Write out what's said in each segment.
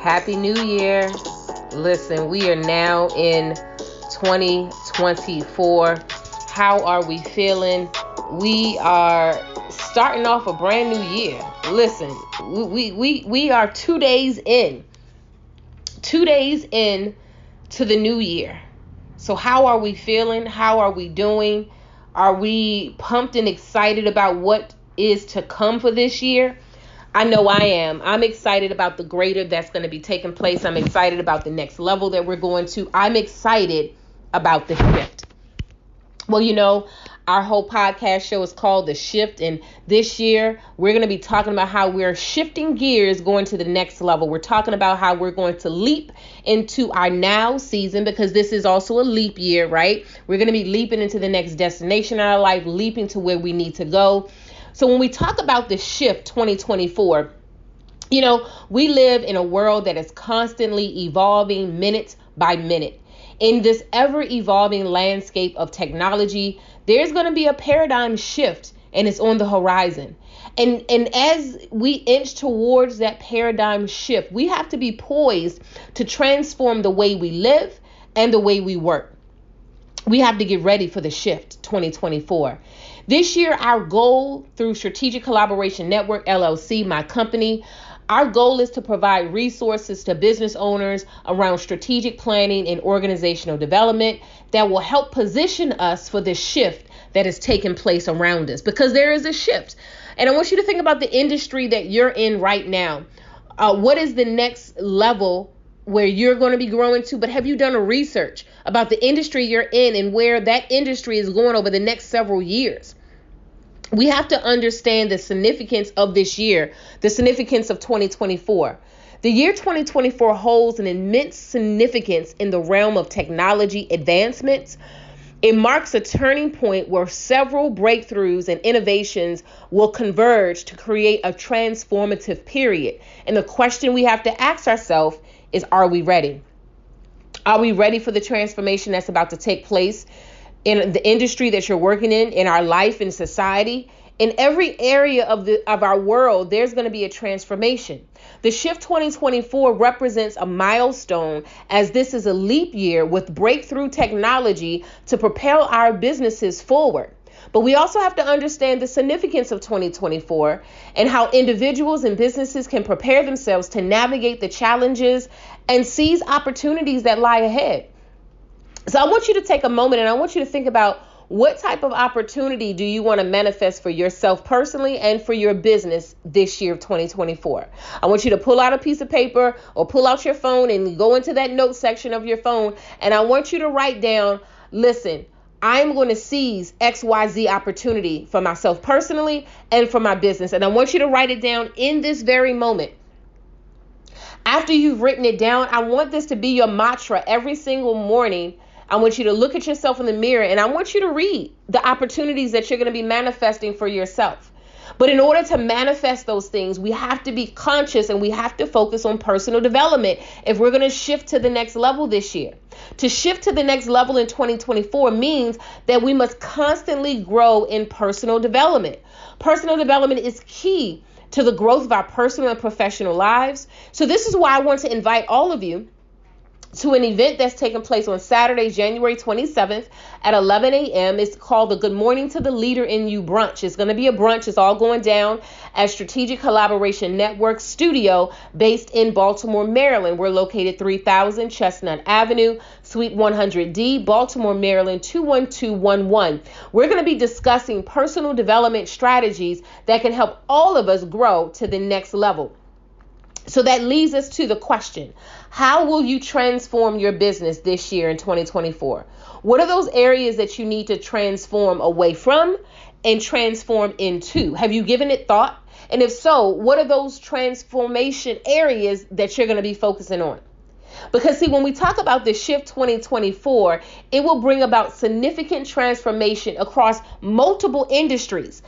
Happy New Year. Listen, we are now in 2024. How are we feeling? We are starting off a brand new year. Listen, we are 2 days in. 2 days in to the new year. So how are we feeling? How are we doing? Are we pumped and excited about what is to come for this year? I know I am. I'm excited about the greater that's going to be taking place. I'm excited about the next level that we're going to. I'm excited about the shift. Well, you know, our whole podcast show is called The Shift. And this year, we're going to be talking about how we're shifting gears going to the next level. We're talking about how we're going to leap into our now season, because this is also a leap year, right? We're going to be leaping into the next destination in our life, leaping to where we need to go. So when we talk about the shift 2024, you know, we live in a world that is constantly evolving minute by minute. In this ever-evolving landscape of technology, there's going to be a paradigm shift, and it's on the horizon. And as we inch towards that paradigm shift, we have to be poised to transform the way we live and the way we work. We have to get ready for the shift 2024. This year, our goal through Strategic Collaboration Network, LLC, my company, our goal is to provide resources to business owners around strategic planning and organizational development that will help position us for the shift that is taking place around us, because there is a shift. And I want you to think about the industry that you're in right now. What is the next level where you're going to be growing to? But have you done a research about the industry you're in and where that industry is going over the next several years? We have to understand the significance of this year, the significance of 2024. The year 2024 holds an immense significance in the realm of technology advancements. It marks a turning point where several breakthroughs and innovations will converge to create a transformative period. And the question we have to ask ourselves is, are we ready? Are we ready for the transformation that's about to take place in the industry that you're working in our life, in society? In every area of our world, there's going to be a transformation. The Shift 2024 represents a milestone, as this is a leap year with breakthrough technology to propel our businesses forward. But we also have to understand the significance of 2024 and how individuals and businesses can prepare themselves to navigate the challenges and seize opportunities that lie ahead. So I want you to take a moment and I want you to think about, what type of opportunity do you want to manifest for yourself personally and for your business this year of 2024? I want you to pull out a piece of paper or pull out your phone and go into that note section of your phone. And I want you to write down, listen, I'm going to seize XYZ opportunity for myself personally and for my business. And I want you to write it down in this very moment. After you've written it down, I want this to be your mantra every single morning. I want you to look at yourself in the mirror and I want you to read the opportunities that you're going to be manifesting for yourself. But in order to manifest those things, we have to be conscious and we have to focus on personal development if we're going to shift to the next level this year. To shift to the next level in 2024 means that we must constantly grow in personal development. Personal development is key to the growth of our personal and professional lives. So this is why I want to invite all of you to an event that's taking place on Saturday, January 27th at 11 a.m. It's called the Good Morning to the Leader in You brunch. It's going to be a brunch. It's all going down at Strategic Collaboration Network Studio based in Baltimore, Maryland. We're located 3000 Chestnut Avenue, Suite 100D, Baltimore, Maryland, 21211. We're going to be discussing personal development strategies that can help all of us grow to the next level. So that leads us to the question, how will you transform your business this year in 2024? What are those areas that you need to transform away from and transform into? Have you given it thought? And if so, what are those transformation areas that you're going to be focusing on? Because see, when we talk about the Shift 2024, it will bring about significant transformation across multiple industries.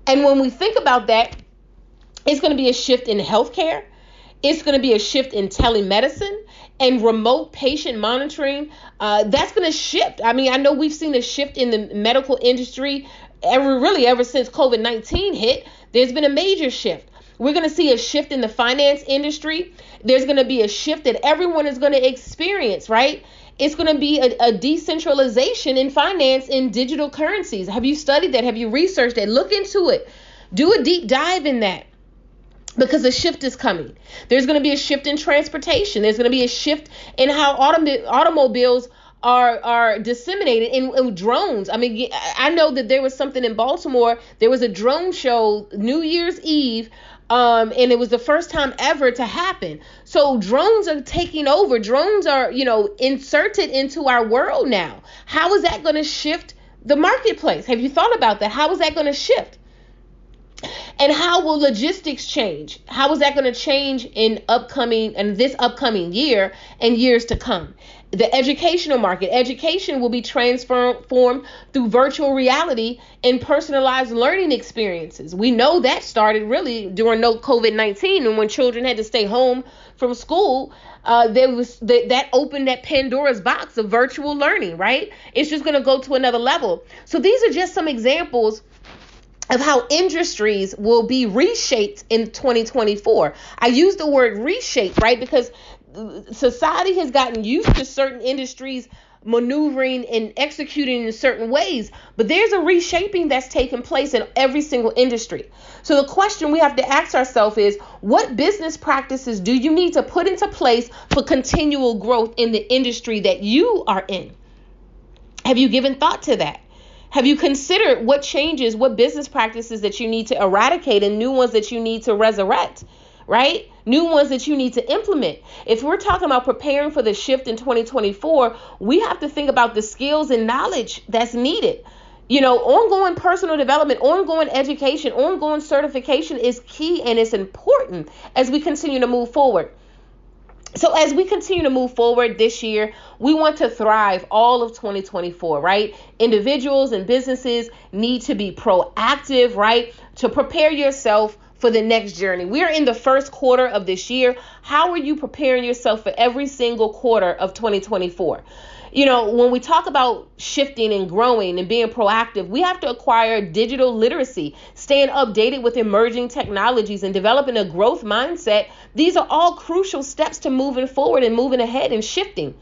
And when we think about that, it's going to be a shift in healthcare. It's going to be a shift in telemedicine and remote patient monitoring. That's going to shift. I mean, I know we've seen a shift in the medical industry ever since COVID-19 hit. There's been a major shift. We're going to see a shift in the finance industry. There's going to be a shift that everyone is going to experience, right? It's going to be a decentralization in finance in digital currencies. Have you studied that? Have you researched it? Look into it. Do a deep dive in that, because a shift is coming. There's going to be a shift in transportation. There's going to be a shift in how automobiles are disseminated in drones. I mean, I know that there was something in Baltimore. There was a drone show New Year's Eve, and it was the first time ever to happen. So drones are taking over. Drones are, inserted into our world now. How is that going to shift the marketplace? Have you thought about that? How is that going to shift? And how will logistics change? How is that going to change in this upcoming year and years to come? The educational market. Education will be transformed through virtual reality and personalized learning experiences. We know that started really during COVID-19, and when children had to stay home from school, that opened that Pandora's box of virtual learning, right? It's just going to go to another level. So these are just some examples of how industries will be reshaped in 2024. I use the word reshape, right? Because society has gotten used to certain industries maneuvering and executing in certain ways, but there's a reshaping that's taking place in every single industry. So the question we have to ask ourselves is, what business practices do you need to put into place for continual growth in the industry that you are in? Have you given thought to that? Have you considered what changes, what business practices that you need to eradicate and new ones that you need to resurrect, right? New ones that you need to implement. If we're talking about preparing for the shift in 2024, we have to think about the skills and knowledge that's needed. Ongoing personal development, ongoing education, ongoing certification is key, and it's important as we continue to move forward. So as we continue to move forward this year, we want to thrive all of 2024, right? Individuals and businesses need to be proactive, right? To prepare yourself for the next journey. We are in the first quarter of this year. How are you preparing yourself for every single quarter of 2024? When we talk about shifting and growing and being proactive, we have to acquire digital literacy, staying updated with emerging technologies, and developing a growth mindset. These are all crucial steps to moving forward and moving ahead and shifting.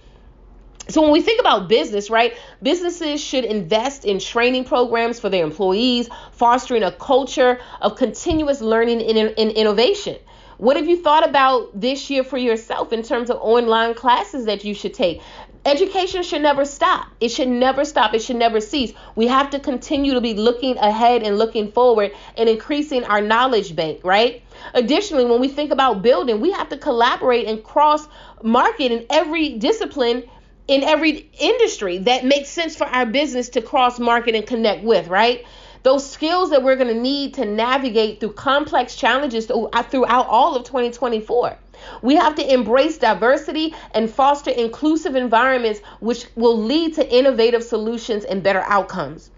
So when we think about business, right, businesses should invest in training programs for their employees, fostering a culture of continuous learning and innovation. What have you thought about this year for yourself in terms of online classes that you should take? Education should never stop. It should never stop. It should never cease. We have to continue to be looking ahead and looking forward and increasing our knowledge bank, right? Additionally, when we think about building, we have to collaborate and cross market in every discipline, in every industry that makes sense for our business to cross market and connect with, right? Those skills that we're going to need to navigate through complex challenges throughout all of 2024. We have to embrace diversity and foster inclusive environments, which will lead to innovative solutions and better outcomes.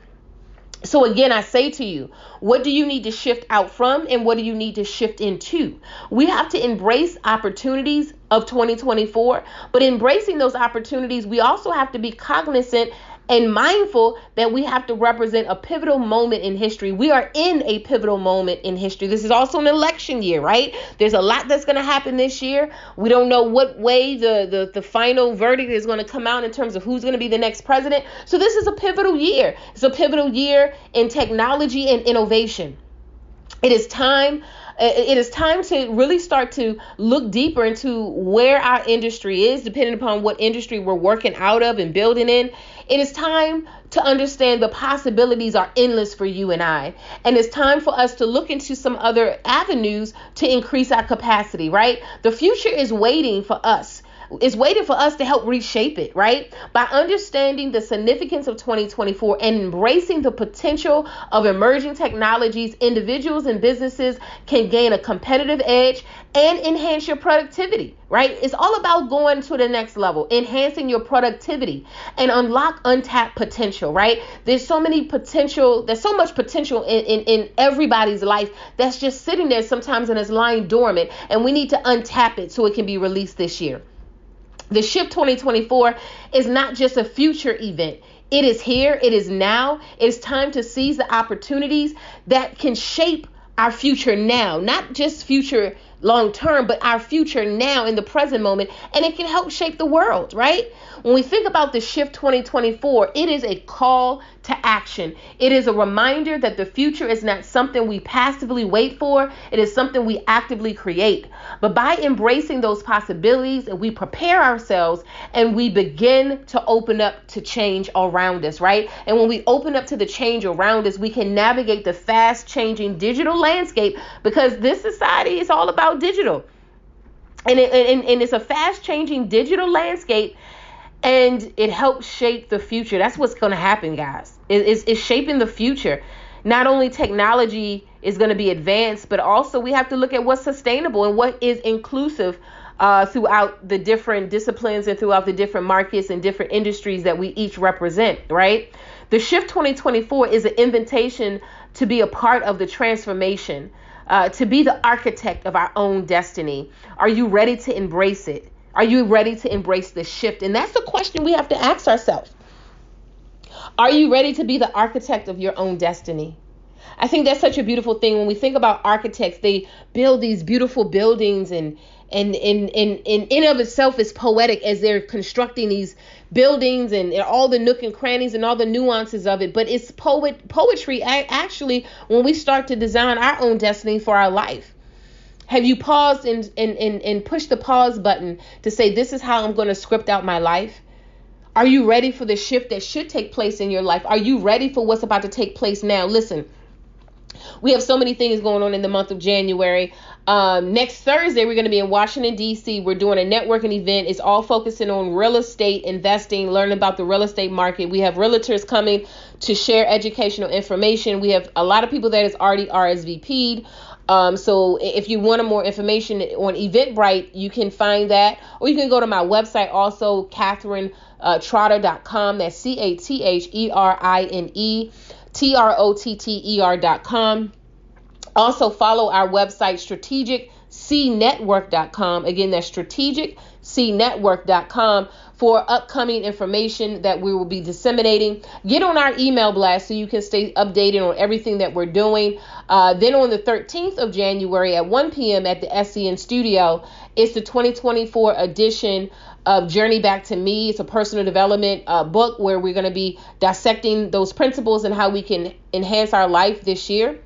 So again, I say to you, what do you need to shift out from and what do you need to shift into? We have to embrace opportunities of 2024, but embracing those opportunities, we also have to be cognizant and mindful that we have to represent a pivotal moment in history. We are in a pivotal moment in history. This is also an election year, right? There's a lot that's going to happen this year. We don't know what way the final verdict is going to come out in terms of who's going to be the next president. So this is a pivotal year. It's a pivotal year in technology and innovation. It is time to really start to look deeper into where our industry is, depending upon what industry we're working out of and building in. It is time to understand the possibilities are endless for you and I. And it's time for us to look into some other avenues to increase our capacity, right? The future is waiting for us. It's waiting for us to help reshape it, right? By understanding the significance of 2024 and embracing the potential of emerging technologies, individuals and businesses can gain a competitive edge and enhance your productivity, right? It's all about going to the next level, enhancing your productivity and unlock untapped potential, right? There's so much potential in everybody's life that's just sitting there sometimes and is lying dormant, and we need to untap it so it can be released this year. The Shift 2024 is not just a future event. It is here. It is now. It's time to seize the opportunities that can shape our future now, not just future long term, but our future now in the present moment, and it can help shape the world, right? When we think about the shift 2024, it is a call to action. It is a reminder that the future is not something we passively wait for. It is something we actively create. But by embracing those possibilities, we prepare ourselves and we begin to open up to change around us, right? And when we open up to the change around us, we can navigate the fast changing digital landscape, because this society is all about digital. And it's a fast changing digital landscape, and it helps shape the future. That's what's going to happen, guys. It's shaping the future. Not only technology is going to be advanced, but also we have to look at what's sustainable and what is inclusive throughout the different disciplines and throughout the different markets and different industries that we each represent, right? The Shift 2024 is an invitation to be a part of the transformation, to be the architect of our own destiny. Are you ready to embrace it? Are you ready to embrace the shift? And that's the question we have to ask ourselves. Are you ready to be the architect of your own destiny? I think that's such a beautiful thing. When we think about architects, they build these beautiful buildings, and in of itself is poetic as they're constructing these buildings and all the nook and crannies and all the nuances of it. But it's poetry actually when we start to design our own destiny for our life. Have you paused and pushed the pause button to say, this is how I'm going to script out my life? Are you ready for the shift that should take place in your life? Are you ready for what's about to take place now? Listen, we have so many things going on in the month of January. Next Thursday, we're going to be in Washington, D.C. We're doing a networking event. It's all focusing on real estate investing, learning about the real estate market. We have realtors coming to share educational information. We have a lot of people that has already RSVP'd. So if you want more information on Eventbrite, you can find that, or you can go to my website also, CatherineTrotter.com. That's CatherineTrotter.com. Also follow our website, strategiccnetwork.com. Again, that's strategiccnetwork.com for upcoming information that we will be disseminating. Get on our email blast so you can stay updated on everything that we're doing. Then on the 13th of January at 1 p.m. at the SCN studio, it's the 2024 edition of Journey Back to Me. It's a personal development book where we're going to be dissecting those principles and how we can enhance our life this year.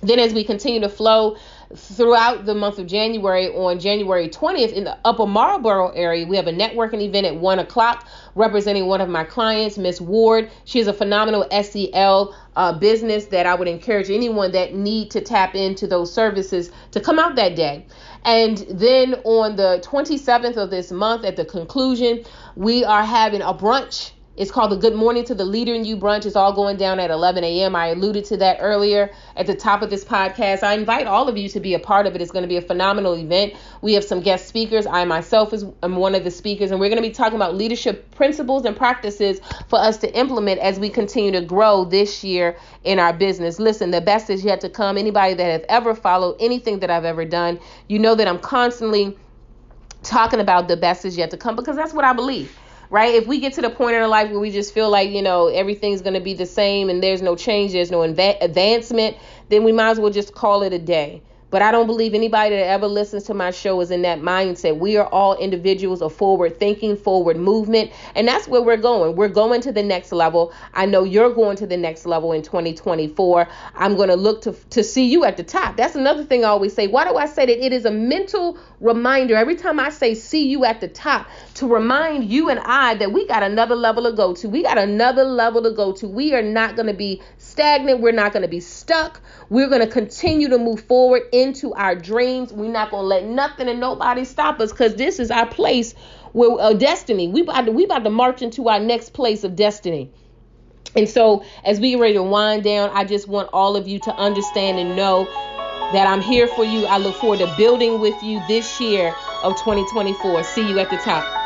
Then as we continue to flow throughout the month of January, on January 20th in the Upper Marlboro area, we have a networking event at 1 o'clock representing one of my clients, Miss Ward. She has a phenomenal SEL business that I would encourage anyone that need to tap into those services to come out that day. And then on the 27th of this month, at the conclusion, we are having a brunch. It's called the Good Morning to the Leader in You brunch. It's all going down at 11 a.m. I alluded to that earlier at the top of this podcast. I invite all of you to be a part of it. It's going to be a phenomenal event. We have some guest speakers. I myself am one of the speakers, and we're going to be talking about leadership principles and practices for us to implement as we continue to grow this year in our business. Listen, the best is yet to come. Anybody that has ever followed anything that I've ever done, you know that I'm constantly talking about the best is yet to come, because that's what I believe. Right? If we get to the point in our life where we just feel like, everything's going to be the same and there's no change, there's no advancement, then we might as well just call it a day. But I don't believe anybody that ever listens to my show is in that mindset. We are all individuals of forward thinking, forward movement. And that's where we're going. We're going to the next level. I know you're going to the next level in 2024. I'm going to look to see you at the top. That's another thing I always say. Why do I say that? It is a mental reminder every time I say see you at the top, to remind you and I that we got another level to go to. We got another level to go to. We are not going to be stagnant. We're not going to be stuck. We're going to continue to move forward into our dreams. We're not going to let nothing and nobody stop us, because this is our place where destiny. We about to march into our next place of destiny. And so as we get ready to wind down, I just want all of you to understand and know that I'm here for you. I look forward to building with you this year of 2024. See you at the top.